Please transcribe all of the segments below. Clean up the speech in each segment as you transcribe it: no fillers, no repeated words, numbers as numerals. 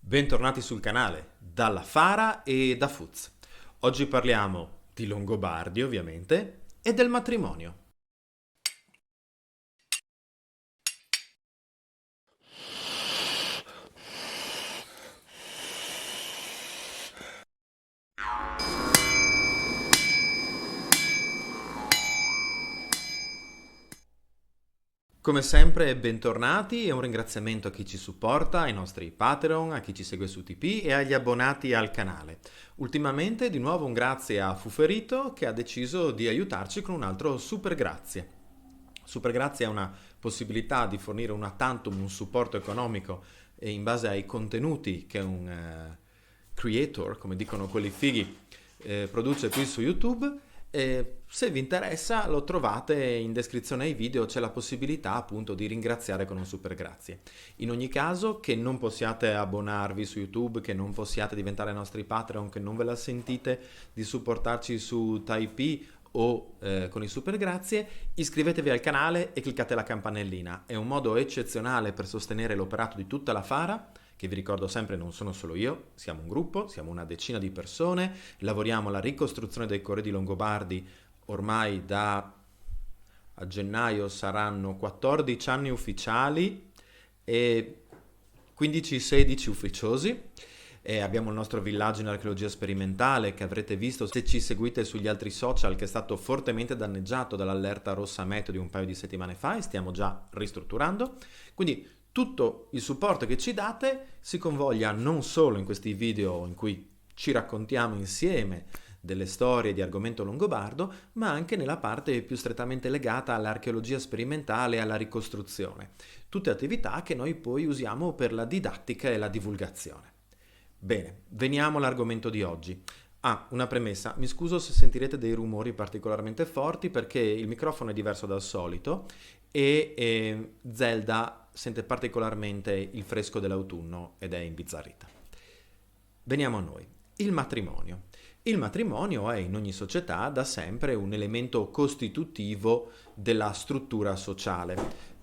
Bentornati sul canale, dalla Fara e da Fuz. Oggi parliamo di Longobardi, ovviamente, e del matrimonio. Come sempre, bentornati e un ringraziamento a chi ci supporta, ai nostri Patreon, a chi ci segue su TP e agli abbonati al canale. Ultimamente, di nuovo, un grazie a Fuferito che ha deciso di aiutarci con un altro super grazie. Super grazie è una possibilità di fornire una tantum, un supporto economico in base ai contenuti che un creator, come dicono quelli fighi, produce qui su YouTube. E se vi interessa lo trovate in descrizione ai video, c'è la possibilità appunto di ringraziare con un super grazie. In ogni caso, che non possiate abbonarvi su YouTube, che non possiate diventare nostri Patreon, che non ve la sentite di supportarci su Typee o con i super grazie, iscrivetevi al canale e cliccate la campanellina. È un modo eccezionale per sostenere l'operato di tutta la Fara, che vi ricordo sempre non sono solo io, siamo un gruppo, siamo una decina di persone, lavoriamo alla ricostruzione dei corredi longobardi ormai a gennaio saranno 14 anni ufficiali e 15-16 ufficiosi. E abbiamo il nostro villaggio in archeologia sperimentale che avrete visto se ci seguite sugli altri social, che è stato fortemente danneggiato dall'allerta rossa meteo di un paio di settimane fa e stiamo già ristrutturando. Quindi tutto il supporto che ci date si convoglia non solo in questi video in cui ci raccontiamo insieme delle storie di argomento longobardo, ma anche nella parte più strettamente legata all'archeologia sperimentale e alla ricostruzione. Tutte attività che noi poi usiamo per la didattica e la divulgazione. Bene, veniamo all'argomento di oggi. Una premessa, mi scuso se sentirete dei rumori particolarmente forti perché il microfono è diverso dal solito e Zelda sente particolarmente il fresco dell'autunno ed è imbizzarrita. Veniamo a noi. Il matrimonio. Il matrimonio è in ogni società da sempre un elemento costitutivo della struttura sociale.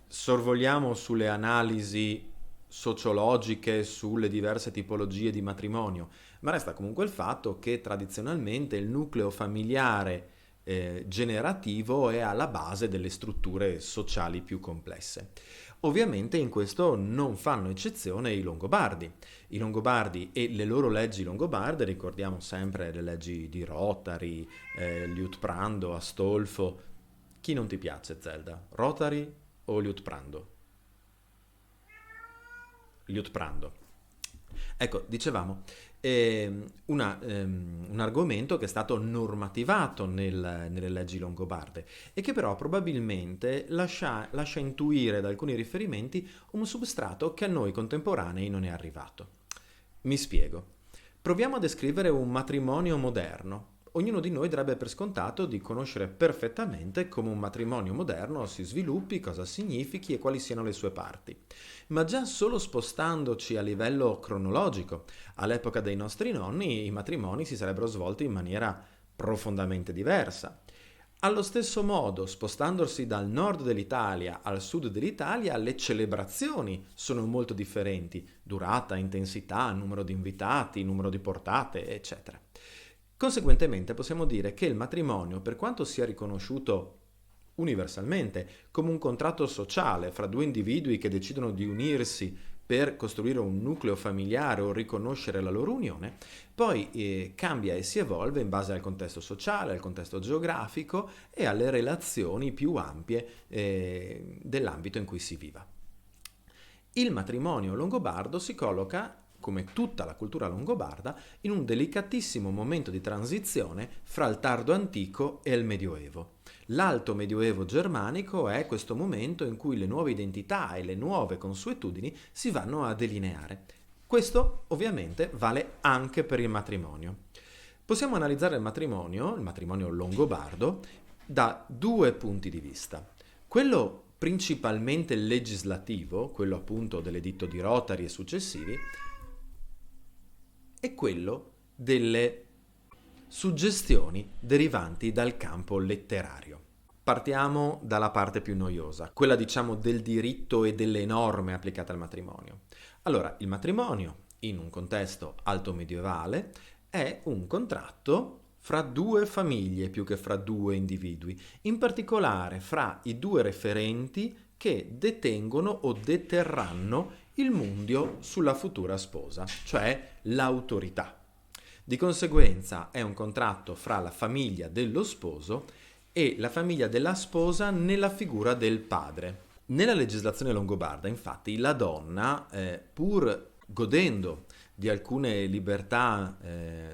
Sorvoliamo sulle analisi sociologiche sulle diverse tipologie di matrimonio, ma resta comunque il fatto che tradizionalmente il nucleo familiare generativo è alla base delle strutture sociali più complesse. Ovviamente in questo non fanno eccezione i Longobardi. I Longobardi e le loro leggi longobarde, ricordiamo sempre le leggi di Rotari, Liutprando, Astolfo. Chi non ti piace, Zelda? Rotari o Liutprando? Liutprando. Ecco, dicevamo, un argomento che è stato normativato nelle leggi longobarde e che però probabilmente lascia intuire da alcuni riferimenti un substrato che a noi contemporanei non è arrivato. Mi spiego. Proviamo a descrivere un matrimonio moderno. Ognuno di noi darebbe per scontato di conoscere perfettamente come un matrimonio moderno si sviluppi, cosa significhi e quali siano le sue parti. Ma già solo spostandoci a livello cronologico, all'epoca dei nostri nonni, i matrimoni si sarebbero svolti in maniera profondamente diversa. Allo stesso modo, spostandosi dal nord dell'Italia al sud dell'Italia, le celebrazioni sono molto differenti: durata, intensità, numero di invitati, numero di portate, eccetera. Conseguentemente possiamo dire che il matrimonio, per quanto sia riconosciuto universalmente come un contratto sociale fra due individui che decidono di unirsi per costruire un nucleo familiare o riconoscere la loro unione, poi cambia e si evolve in base al contesto sociale, al contesto geografico e alle relazioni più ampie dell'ambito in cui si viva. Il matrimonio longobardo si colloca, come tutta la cultura longobarda, in un delicatissimo momento di transizione fra il tardo antico e il medioevo. L'alto medioevo germanico è questo momento in cui le nuove identità e le nuove consuetudini si vanno a delineare. Questo ovviamente vale anche per il matrimonio. Possiamo analizzare il matrimonio longobardo, da due punti di vista. Quello principalmente legislativo, quello appunto dell'editto di Rotari e successivi, e quello delle suggestioni derivanti dal campo letterario. Partiamo dalla parte più noiosa, quella diciamo del diritto e delle norme applicate al matrimonio. Allora, il matrimonio in un contesto alto medievale, è un contratto fra due famiglie più che fra due individui, in particolare fra i due referenti che detengono o deterranno il mundio sulla futura sposa, cioè l'autorità. Di conseguenza è un contratto fra la famiglia dello sposo e la famiglia della sposa nella figura del padre. Nella legislazione longobarda, infatti, la donna, pur godendo di alcune libertà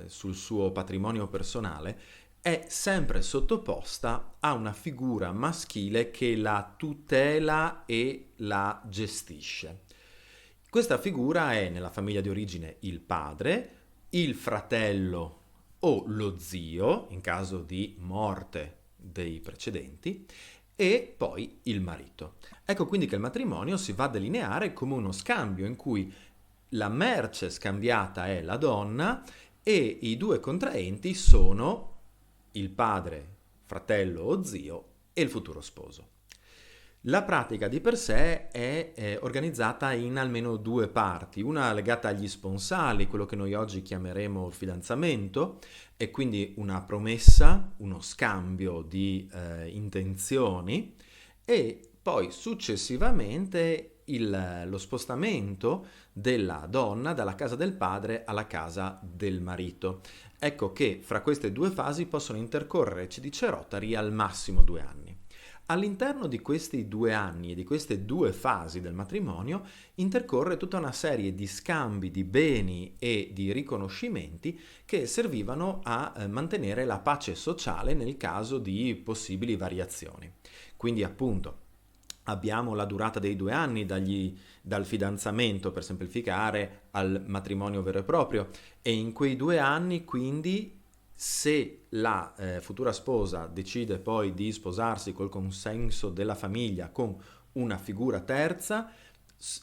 sul suo patrimonio personale, è sempre sottoposta a una figura maschile che la tutela e la gestisce. Questa figura è nella famiglia di origine il padre, il fratello o lo zio, in caso di morte dei precedenti, e poi il marito. Ecco quindi che il matrimonio si va a delineare come uno scambio in cui la merce scambiata è la donna e i due contraenti sono il padre, fratello o zio e il futuro sposo. La pratica di per sé è organizzata in almeno due parti, una legata agli sponsali, quello che noi oggi chiameremo fidanzamento, e quindi una promessa, uno scambio di intenzioni, e poi successivamente lo spostamento della donna dalla casa del padre alla casa del marito. Ecco che fra queste due fasi possono intercorrere, ci dice Rotary, al massimo 2 anni. All'interno di questi 2 anni e di queste due fasi del matrimonio intercorre tutta una serie di scambi di beni e di riconoscimenti che servivano a mantenere la pace sociale nel caso di possibili variazioni. Quindi appunto abbiamo la durata dei 2 anni dal fidanzamento, per semplificare, al matrimonio vero e proprio, e in quei 2 anni quindi se la futura sposa decide poi di sposarsi col consenso della famiglia con una figura terza,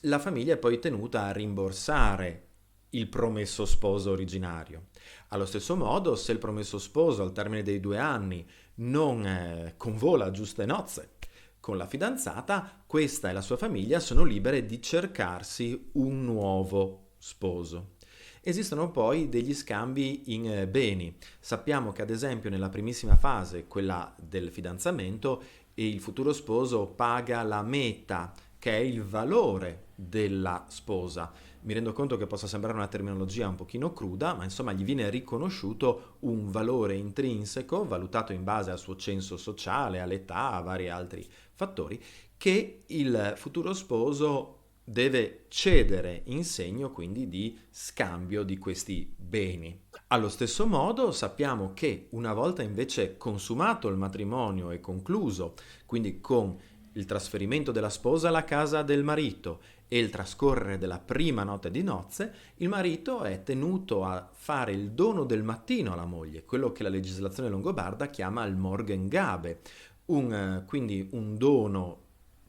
la famiglia è poi tenuta a rimborsare il promesso sposo originario. Allo stesso modo, se il promesso sposo al termine dei 2 anni non convola giuste nozze con la fidanzata, questa e la sua famiglia sono libere di cercarsi un nuovo sposo. Esistono poi degli scambi in beni. Sappiamo che ad esempio nella primissima fase, quella del fidanzamento, il futuro sposo paga la meta, che è il valore della sposa. Mi rendo conto che possa sembrare una terminologia un pochino cruda, ma insomma gli viene riconosciuto un valore intrinseco, valutato in base al suo censo sociale, all'età, a vari altri fattori, che il futuro sposo deve cedere in segno quindi di scambio di questi beni. Allo stesso modo sappiamo che una volta invece consumato il matrimonio e concluso, quindi con il trasferimento della sposa alla casa del marito e il trascorrere della prima notte di nozze, il marito è tenuto a fare il dono del mattino alla moglie, quello che la legislazione longobarda chiama il Morgengabe, quindi un dono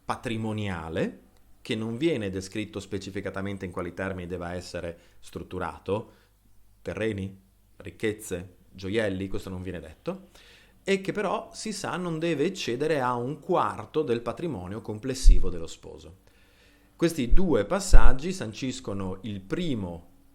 patrimoniale che non viene descritto specificatamente in quali termini deve essere strutturato, terreni, ricchezze, gioielli, questo non viene detto, e che però si sa non deve eccedere a 1/4 del patrimonio complessivo dello sposo. Questi due passaggi sanciscono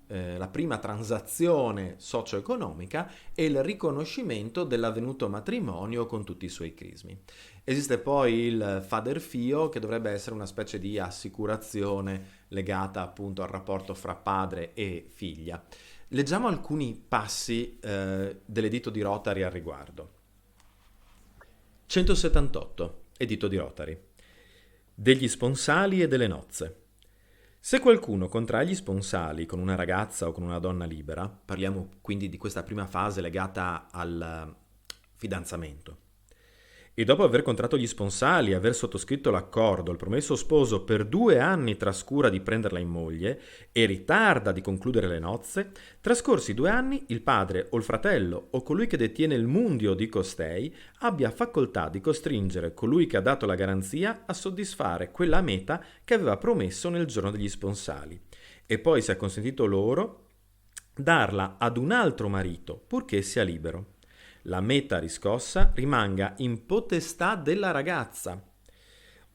la prima transazione socio-economica e il riconoscimento dell'avvenuto matrimonio con tutti i suoi crismi. Esiste poi il fader fio, che dovrebbe essere una specie di assicurazione legata appunto al rapporto fra padre e figlia. Leggiamo alcuni passi dell'editto di Rotary al riguardo. 178. Editto di Rotary. Degli sponsali e delle nozze. Se qualcuno contrae gli sponsali con una ragazza o con una donna libera, parliamo quindi di questa prima fase legata al fidanzamento, e dopo aver contratto gli sponsali e aver sottoscritto l'accordo, il promesso sposo per 2 anni trascura di prenderla in moglie e ritarda di concludere le nozze, trascorsi 2 anni il padre o il fratello o colui che detiene il mundio di costei abbia facoltà di costringere colui che ha dato la garanzia a soddisfare quella meta che aveva promesso nel giorno degli sponsali, e poi, se è consentito loro, darla ad un altro marito, purché sia libero. La meta riscossa rimanga in potestà della ragazza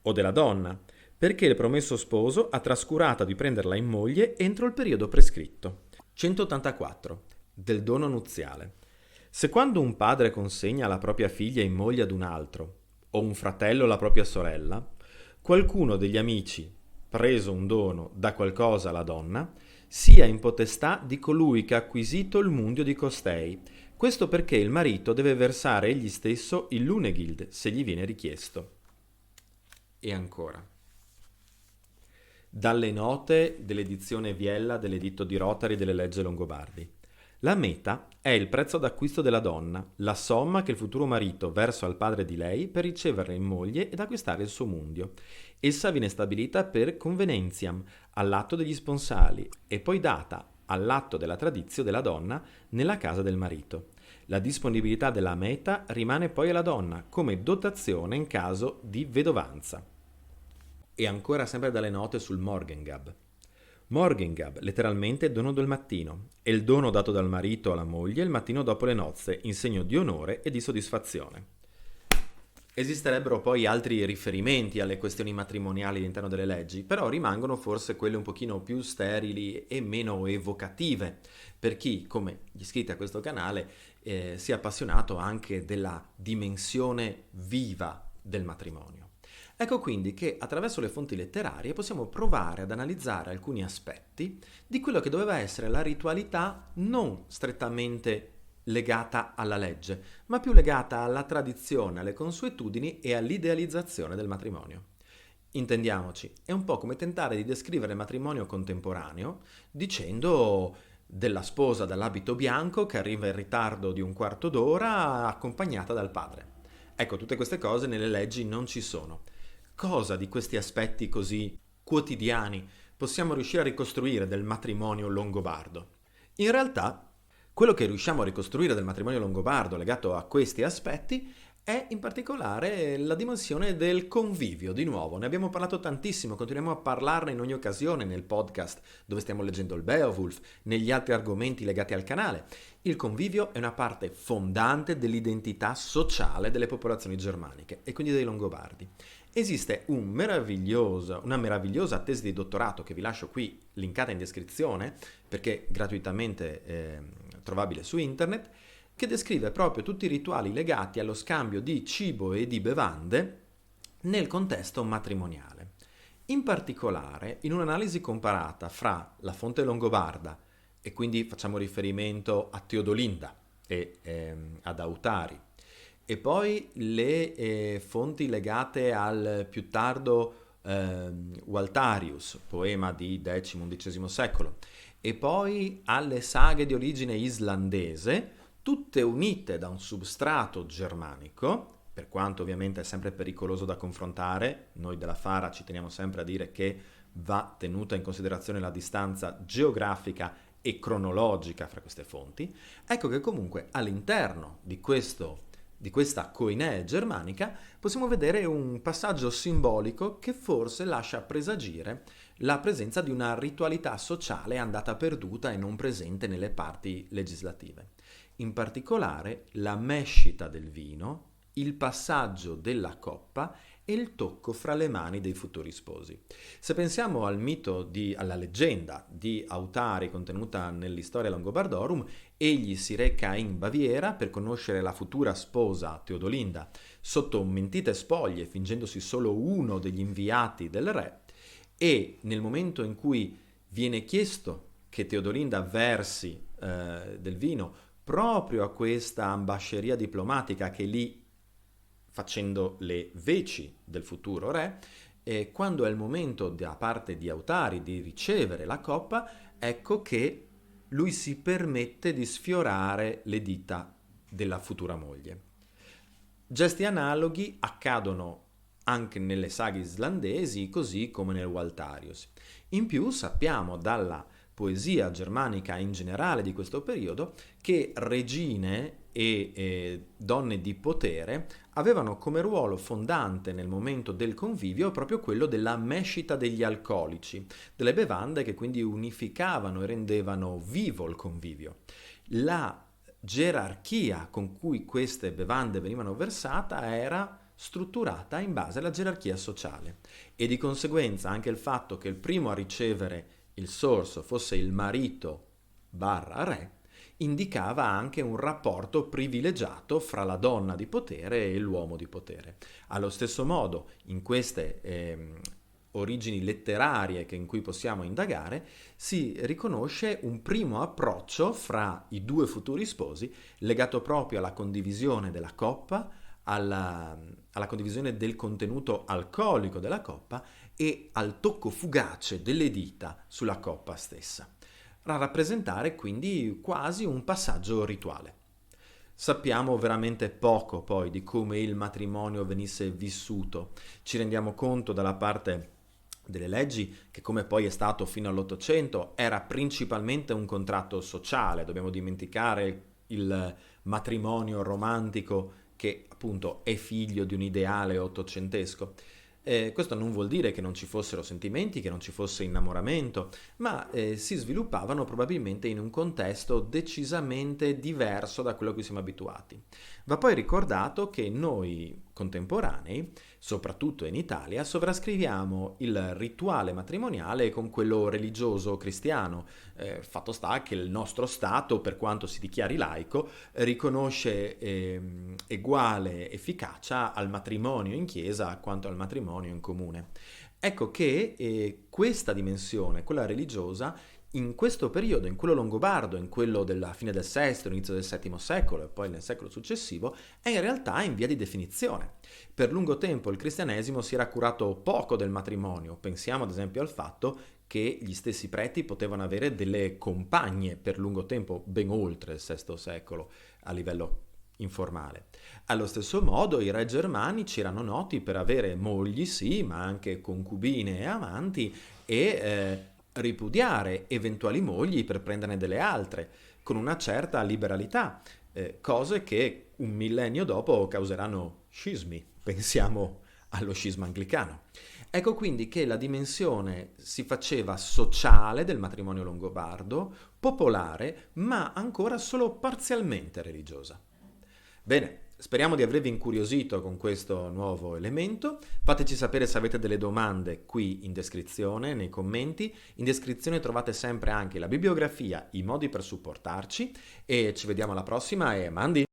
o della donna, perché il promesso sposo ha trascurato di prenderla in moglie entro il periodo prescritto. 184. Del dono nuziale. Se quando un padre consegna la propria figlia in moglie ad un altro, o un fratello la propria sorella, qualcuno degli amici, preso un dono, dà qualcosa alla donna, sia in potestà di colui che ha acquisito il mundio di costei. Questo perché il marito deve versare egli stesso il lunegild se gli viene richiesto. E ancora. Dalle note dell'edizione Viella dell'editto di Rotary delle leggi Longobardi. La meta è il prezzo d'acquisto della donna, la somma che il futuro marito versa al padre di lei per riceverla in moglie ed acquistare il suo mundio. Essa viene stabilita per convenientiam, all'atto degli sponsali, e poi data all'atto della tradizio della donna nella casa del marito. La disponibilità della meta rimane poi alla donna come dotazione in caso di vedovanza. E ancora sempre dalle note sul Morgengab. Morgengab, letteralmente dono del mattino, è il dono dato dal marito alla moglie il mattino dopo le nozze, in segno di onore e di soddisfazione. Esisterebbero poi altri riferimenti alle questioni matrimoniali all'interno delle leggi, però rimangono forse quelle un pochino più sterili e meno evocative, per chi, come gli iscritti a questo canale, sia appassionato anche della dimensione viva del matrimonio. Ecco quindi che attraverso le fonti letterarie possiamo provare ad analizzare alcuni aspetti di quello che doveva essere la ritualità non strettamente legata alla legge, ma più legata alla tradizione, alle consuetudini e all'idealizzazione del matrimonio. Intendiamoci, è un po' come tentare di descrivere il matrimonio contemporaneo dicendo della sposa dall'abito bianco che arriva in ritardo di un quarto d'ora accompagnata dal padre. Ecco, tutte queste cose nelle leggi non ci sono. Cosa di questi aspetti così quotidiani possiamo riuscire a ricostruire del matrimonio longobardo? In realtà, quello che riusciamo a ricostruire del matrimonio longobardo legato a questi aspetti è in particolare la dimensione del convivio. Di nuovo, ne abbiamo parlato tantissimo, continuiamo a parlarne in ogni occasione nel podcast dove stiamo leggendo il Beowulf, negli altri argomenti legati al canale. Il convivio è una parte fondante dell'identità sociale delle popolazioni germaniche e quindi dei Longobardi. Esiste una meravigliosa tesi di dottorato che vi lascio qui linkata in descrizione perché gratuitamente trovabile su internet, che descrive proprio tutti i rituali legati allo scambio di cibo e di bevande nel contesto matrimoniale. In particolare, in un'analisi comparata fra la fonte longobarda, e quindi facciamo riferimento a Teodolinda e ad Autari, e poi le fonti legate al più tardo Waltarius, poema di X-XI secolo, e poi alle saghe di origine islandese, tutte unite da un substrato germanico, per quanto ovviamente è sempre pericoloso da confrontare, noi della Fara ci teniamo sempre a dire che va tenuta in considerazione la distanza geografica e cronologica fra queste fonti, ecco che comunque all'interno di questa coinea germanica possiamo vedere un passaggio simbolico che forse lascia presagire la presenza di una ritualità sociale andata perduta e non presente nelle parti legislative. In particolare la mescita del vino, il passaggio della coppa e il tocco fra le mani dei futuri sposi. Se pensiamo alla leggenda di Autari contenuta nell'Historia Longobardorum, egli si reca in Baviera per conoscere la futura sposa Teodolinda sotto mentite spoglie, fingendosi solo uno degli inviati del re, e nel momento in cui viene chiesto che Teodolinda versi del vino proprio a questa ambasceria diplomatica che lì facendo le veci del futuro re, e quando è il momento da parte di Autari di ricevere la coppa, ecco che lui si permette di sfiorare le dita della futura moglie. Gesti analoghi accadono anche nelle saghe islandesi, così come nel Waltarius. In più sappiamo dalla poesia germanica in generale di questo periodo che regine e donne di potere avevano come ruolo fondante nel momento del convivio proprio quello della mescita degli alcolici, delle bevande che quindi unificavano e rendevano vivo il convivio. La gerarchia con cui queste bevande venivano versate era strutturata in base alla gerarchia sociale e di conseguenza anche il fatto che il primo a ricevere il sorso fosse il marito barra re indicava anche un rapporto privilegiato fra la donna di potere e l'uomo di potere. Allo stesso modo, in queste origini letterarie in cui possiamo indagare, si riconosce un primo approccio fra i due futuri sposi legato proprio alla condivisione della coppa, alla condivisione del contenuto alcolico della coppa e al tocco fugace delle dita sulla coppa stessa, a rappresentare quindi quasi un passaggio rituale. Sappiamo veramente poco poi di come il matrimonio venisse vissuto. Ci rendiamo conto dalla parte delle leggi che, come poi è stato fino all'Ottocento, era principalmente un contratto sociale. Dobbiamo dimenticare il matrimonio romantico che appunto è figlio di un ideale ottocentesco. Questo non vuol dire che non ci fossero sentimenti, che non ci fosse innamoramento, ma si sviluppavano probabilmente in un contesto decisamente diverso da quello a cui siamo abituati. Va poi ricordato che noi contemporanei, soprattutto in Italia, sovrascriviamo il rituale matrimoniale con quello religioso cristiano. Fatto sta che il nostro Stato, per quanto si dichiari laico, riconosce uguale efficacia al matrimonio in chiesa quanto al matrimonio in comune. Ecco che questa dimensione, quella religiosa, in questo periodo, in quello longobardo, in quello della fine del VI, inizio del VII secolo e poi nel secolo successivo, è in realtà in via di definizione. Per lungo tempo il cristianesimo si era curato poco del matrimonio. Pensiamo ad esempio al fatto che gli stessi preti potevano avere delle compagne per lungo tempo, ben oltre il VI secolo, a livello informale. Allo stesso modo i re germanici erano noti per avere mogli, sì, ma anche concubine e amanti e ripudiare eventuali mogli per prenderne delle altre, con una certa liberalità, cose che un millennio dopo causeranno scismi. Pensiamo allo scisma anglicano. Ecco quindi che la dimensione si faceva sociale del matrimonio longobardo, popolare, ma ancora solo parzialmente religiosa. Bene, speriamo di avervi incuriosito con questo nuovo elemento. Fateci sapere se avete delle domande qui in descrizione, nei commenti. In descrizione trovate sempre anche la bibliografia, i modi per supportarci e ci vediamo alla prossima e mandi!